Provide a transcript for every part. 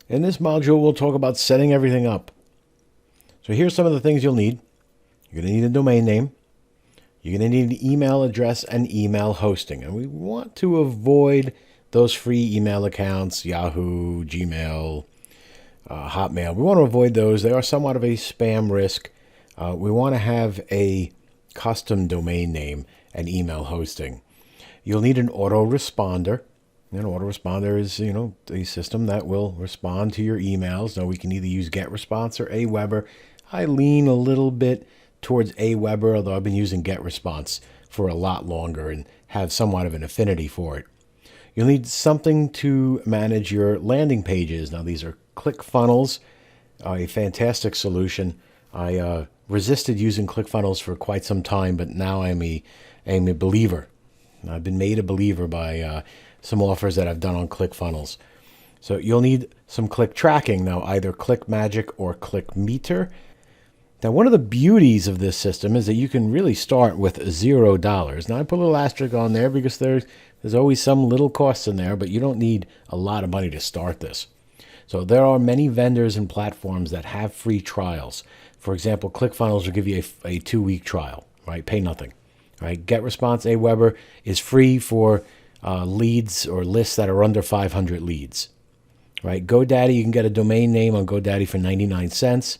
In this module, we'll talk about setting everything up. So here's some of the things you'll need. You're going to need a domain name. You're going to need an email address and email hosting. And we want to avoid those free email accounts, Yahoo, Gmail, Hotmail. We want to avoid those. They are somewhat of a spam risk. We want to have a custom domain name and email hosting. You'll need an autoresponder. An autoresponder is, a system that will respond to your emails. Now, we can either use GetResponse or Aweber. I lean a little bit towards Aweber, although I've been using GetResponse for a lot longer and have somewhat of an affinity for it. You'll need something to manage your landing pages. Now, these are ClickFunnels, a fantastic solution. I resisted using ClickFunnels for quite some time, but now I'm a believer. I've been made a believer by some offers that I've done on ClickFunnels. So you'll need some click tracking, now either ClickMagick or ClickMeter. Now, one of the beauties of this system is that you can really start with $0. Now, I put a little asterisk on there because there's always some little costs in there, but you don't need a lot of money to start this. So there are many vendors and platforms that have free trials. For example, ClickFunnels will give you a 2-week trial, right? Pay nothing, right? GetResponse, Aweber is free for leads or lists that are under 500 leads, right? GoDaddy, you can get a domain name on GoDaddy for 99 cents.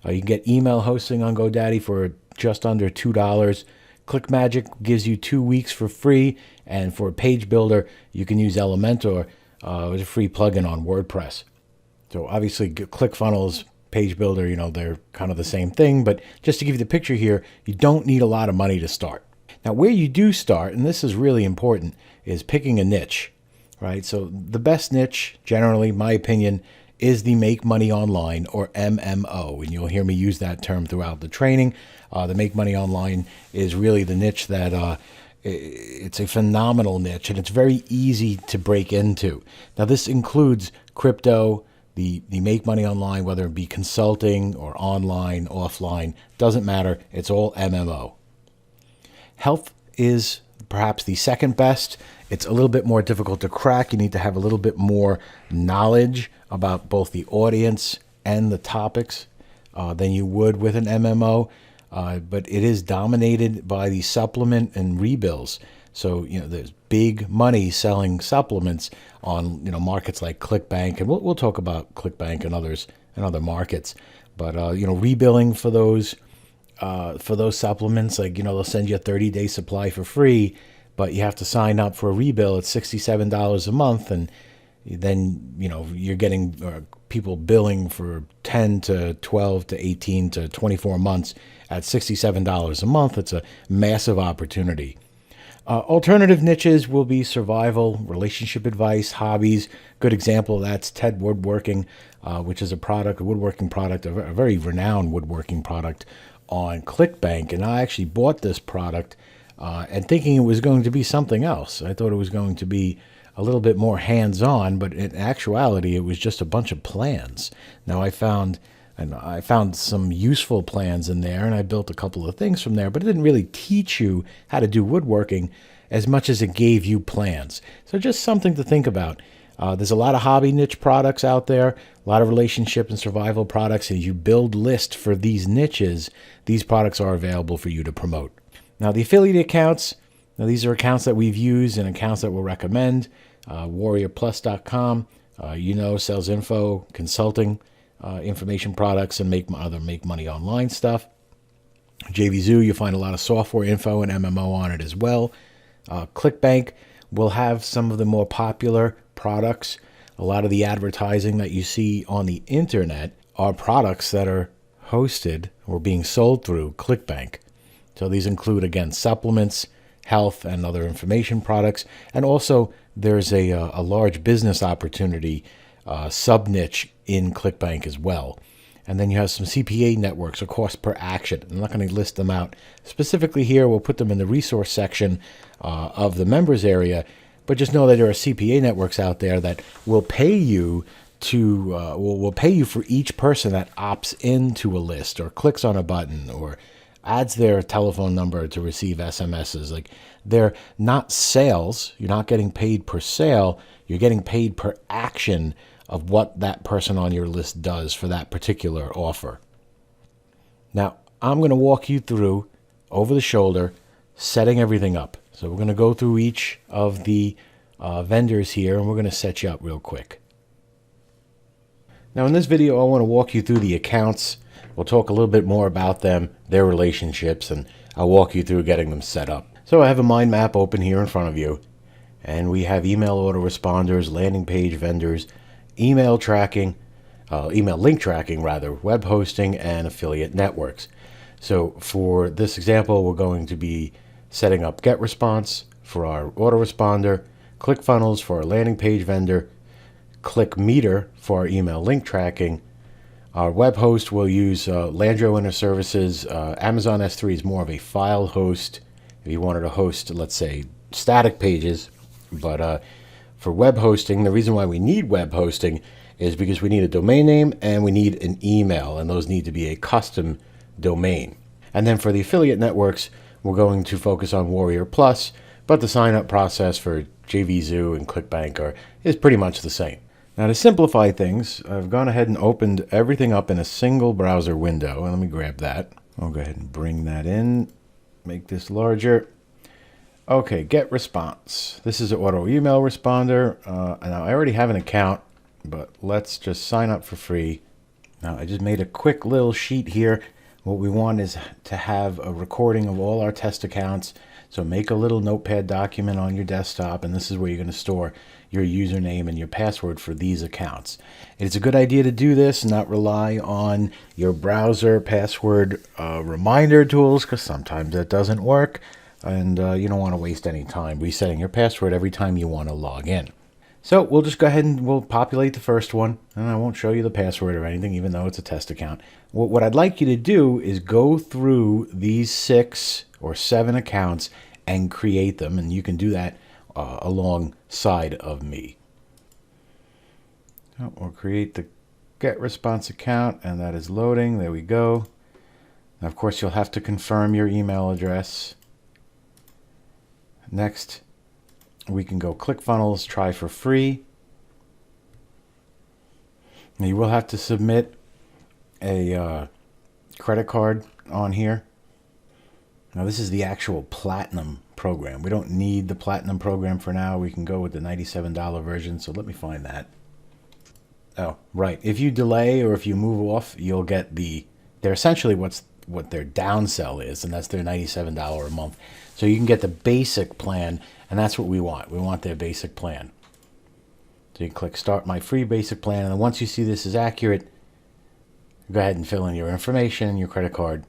You can get email hosting on GoDaddy for just under $2. ClickMagick gives you 2 weeks for free, and for a page builder, you can use Elementor as a free plugin on WordPress. So obviously, ClickFunnels, page builder, they're kind of the same thing, but just to give you the picture here, you don't need a lot of money to start. Now, where you do start, and this is really important, is picking a niche, right? So the best niche, generally, my opinion, is the Make Money Online, or MMO, and you'll hear me use that term throughout the training. The Make Money Online is really the niche that it's a phenomenal niche, and it's very easy to break into. Now, this includes crypto, the Make Money Online, whether it be consulting or online, offline, doesn't matter. It's all MMO. Health is perhaps the second best. It's a little bit more difficult to crack. You need to have a little bit more knowledge about both the audience and the topics than you would with an MMO. But it is dominated by the supplement and rebills. So, there's big money selling supplements on, markets like ClickBank. And we'll talk about ClickBank and others and other markets. But, rebilling for those supplements, like, they'll send you a 30-day supply for free, but you have to sign up for a rebill at $67 a month. And then, you're getting people billing for 10 to 12 to 18 to 24 months at $67 a month. It's a massive opportunity. Alternative niches will be survival, relationship advice, hobbies. Good example of that's TED Woodworking, which is a woodworking product, a very renowned woodworking product on ClickBank. And I actually bought this product and thinking it was going to be something else. I thought it was going to be a little bit more hands-on, but in actuality, it was just a bunch of plans. Now, I found some useful plans in there, and I built a couple of things from there, but it didn't really teach you how to do woodworking as much as it gave you plans. So just something to think about. There's a lot of hobby niche products out there, a lot of relationship and survival products. As you build lists for these niches, these products are available for you to promote. Now, the affiliate accounts, these are accounts that we've used and accounts that we'll recommend. WarriorPlus.com, Sales Info, Consulting, information products, and make money online stuff. JVZoo, you'll find a lot of software info and MMO on it as well. ClickBank will have some of the more popular products. A lot of the advertising that you see on the internet are products that are hosted or being sold through ClickBank. So these include, again, supplements, health, and other information products. And also, there's a large business opportunity sub-niche in ClickBank as well. And then you have some CPA networks, or cost per action. I'm not going to list them out specifically here. We'll put them in the resource section of the members area. But just know that there are CPA networks out there that will pay you will pay you for each person that opts into a list or clicks on a button or adds their telephone number to receive SMSs. Like, they're not sales. You're not getting paid per sale. You're getting paid per action of what that person on your list does for that particular offer. Now, I'm going to walk you through, over the shoulder, setting everything up. So we're going to go through each of the vendors here, and we're going to set you up real quick. Now, in this video, I want to walk you through the accounts. We'll talk a little bit more about them, their relationships, and I'll walk you through getting them set up. So I have a mind map open here in front of you, and we have email autoresponders, landing page vendors, email tracking, email link tracking rather, web hosting, and affiliate networks. So for this example, we're going to be setting up GetResponse for our autoresponder, ClickFunnels for our landing page vendor, ClickMeter for our email link tracking. Our web host will use Landro Inner Services. Amazon S3 is more of a file host if you wanted to host, let's say, static pages. But for web hosting, the reason why we need web hosting is because we need a domain name and we need an email, and those need to be a custom domain. And then for the affiliate networks, we're going to focus on Warrior Plus, but the sign-up process for JVZoo and ClickBank is pretty much the same. Now, to simplify things, I've gone ahead and opened everything up in a single browser window. And let me grab that. I'll go ahead and bring that in, make this larger. Okay, GetResponse. This is an auto email responder. And I already have an account, but let's just sign up for free. Now, I just made a quick little sheet here. What we want is to have a recording of all our test accounts. So make a little notepad document on your desktop, and this is where you're going to store your username and your password for these accounts. It's a good idea to do this and not rely on your browser password reminder tools, because sometimes that doesn't work, and you don't want to waste any time resetting your password every time you want to log in. So we'll just go ahead and we'll populate the first one, and I won't show you the password or anything, even though it's a test account. What I'd like you to do is go through these 6 or 7 accounts and create them, and you can do that alongside of me. So we'll create the GetResponse account, and that is loading. There we go. Now, of course, you'll have to confirm your email address. Next, we can go ClickFunnels, try for free. Now, you will have to submit a credit card on here. Now, this is the actual Platinum program. We don't need the Platinum program for now. We can go with the $97 version, so let me find that. Oh, right. If you delay or if you move off, you'll get they're essentially what their downsell is, and that's their $97 a month. So you can get the basic plan, and that's what we want. We want their basic plan. So you click Start My Free Basic Plan, and then once you see this is accurate, go ahead and fill in your information, your credit card,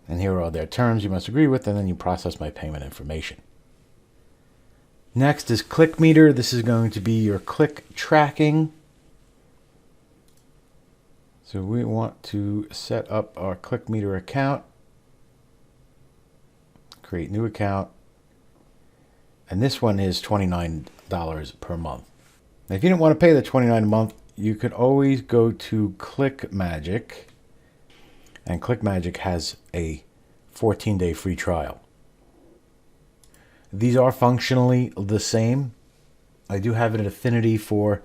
and here are their terms you must agree with, and then you process my payment information. Next is ClickMeter. This is going to be your click tracking. So we want to set up our ClickMeter account, create new account, and this one is $29 per month. Now, if you didn't want to pay the $29 a month, you could always go to ClickMagick, and ClickMagick has a 14-day free trial. These are functionally the same. I do have an affinity for,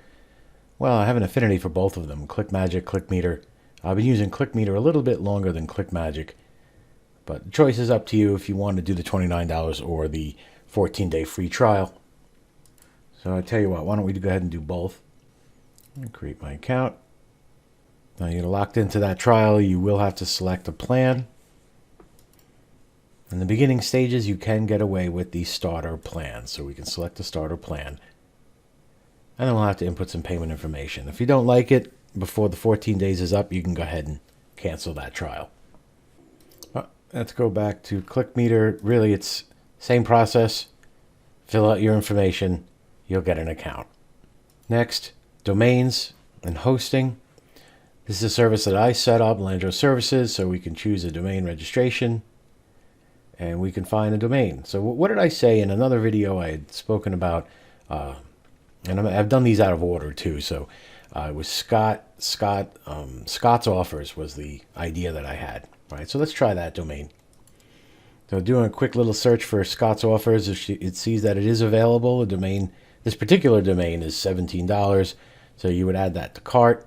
well, I have an affinity for both of them, ClickMagick, ClickMeter. I've been using ClickMeter a little bit longer than ClickMagick, but the choice is up to you if you want to do the $29 or the 14-day free trial. So I tell you what, why don't we go ahead and do both? I'll create my account. Now you're locked into that trial. You will have to select a plan. In the beginning stages, you can get away with the starter plan. So we can select the starter plan. And then we'll have to input some payment information. If you don't like it before the 14 days is up, you can go ahead and cancel that trial. Let's go back to ClickMeter. Really, it's same process. Fill out your information. You'll get an account. Next, domains and hosting. This is a service that I set up, Landro Services, so we can choose a domain registration and we can find a domain. So what did I say in another video? I had spoken about, and I've done these out of order too. So it was Scott's Offers was the idea that I had. All right, so let's try that domain. So doing a quick little search for Scott's Offers, it sees that it is available. The domain This particular domain is $17, so you would add that to cart.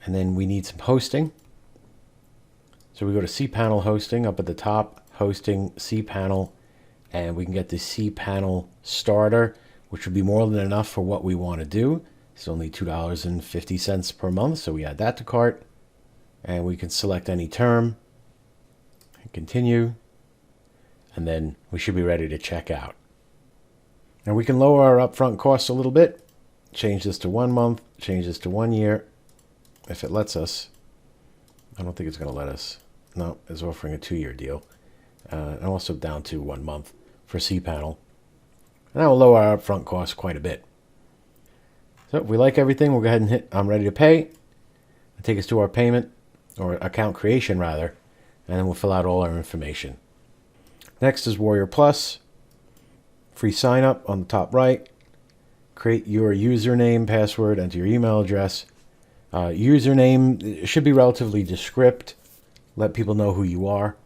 And then we need some hosting. So we go to cPanel hosting up at the top, hosting cPanel, and we can get the cPanel starter, which would be more than enough for what we want to do. It's only $2.50 per month, so we add that to cart, and we can select any term and continue, and then we should be ready to check out. And we can lower our upfront costs a little bit, change this to 1 month, change this to 1 year, if it lets us. I don't think it's going to let us. No, it's offering a 2-year deal. And also down to 1 month for cPanel. And that will lower our upfront costs quite a bit. So if we like everything, we'll go ahead and hit I'm ready to pay. It'll take us to our payment, or account creation rather, and then we'll fill out all our information. Next is Warrior Plus. Free sign up on the top right. Create your username, password, enter your email address. Username should be relatively descript. Let people know who you are.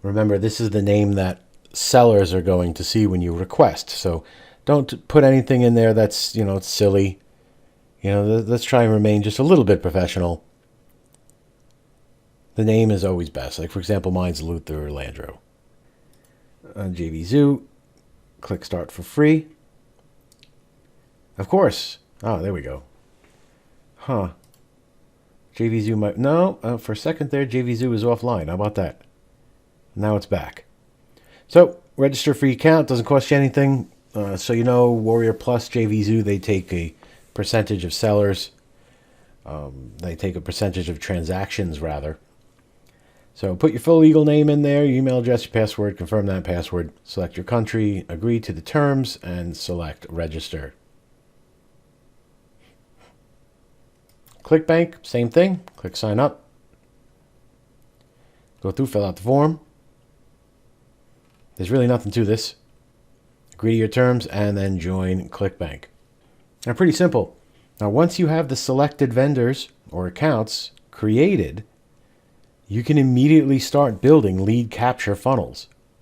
Remember, this is the name that sellers are going to see when you request. So don't put anything in there that's, it's silly. Let's try and remain just a little bit professional. The name is always best. Like, for example, mine's Luther Landro. JVZoo. Click Start for free. Of course. Oh, there we go. Huh. JVZoo might... No, for a second there, JVZoo is offline. How about that? Now it's back. So, register for your account. Doesn't cost you anything. So Warrior Plus, JVZoo, they take a percentage of sellers. They take a percentage of transactions, rather. So put your full legal name in there, your email address, your password, confirm that password, select your country, agree to the terms, and select register. ClickBank, same thing. Click sign up. Go through, fill out the form. There's really nothing to this. Agree to your terms, and then join ClickBank. Now, pretty simple. Now, once you have the selected vendors or accounts created, you can immediately start building lead capture funnels.